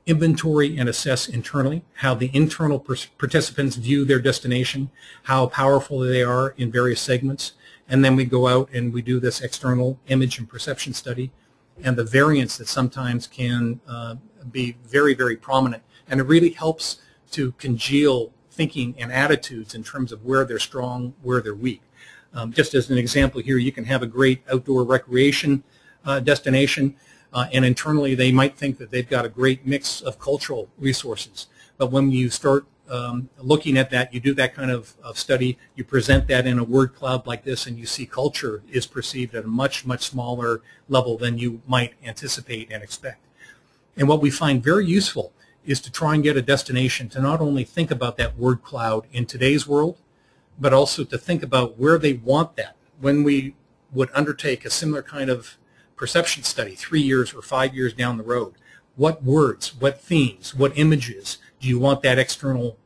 inventory and assess internally how the internal participants view their destination, how powerful they are in various segments, and then we go out and we do this external image and perception study, and the variance that sometimes can be very, very prominent. And it really helps to congeal thinking and attitudes in terms of where they're strong, where they're weak. Just as an example here, you can have a great outdoor recreation destination, and internally they might think that they've got a great mix of cultural resources. But when you start looking at that, you do that kind of study, you present that in a word cloud like this, and you see culture is perceived at a much, much smaller level than you might anticipate and expect. And what we find very useful is to try and get a destination to not only think about that word cloud in today's world, but also to think about where they want that. When we would undertake a similar kind of perception study 3 years or 5 years down the road, what words, what themes, what images do you want that external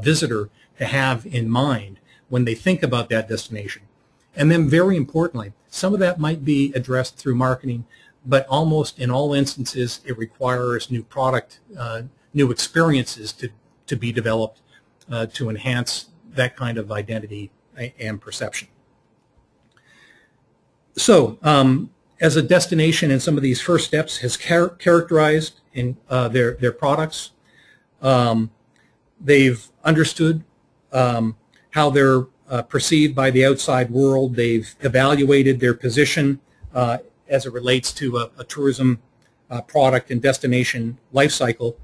visitor to have in mind when they think about that destination? And then very importantly, some of that might be addressed through marketing, but almost in all instances it requires new product, new experiences to be developed to enhance that kind of identity and perception. So as a destination in some of these first steps has characterized in their products, they've understood how they're perceived by the outside world, they've evaluated their position as it relates to a tourism product and destination life cycle,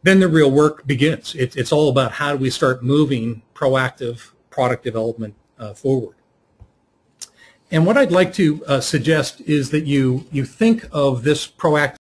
then the real work begins. It's all about how do we start moving proactive product development forward. And what I'd like to suggest is that you think of this proactive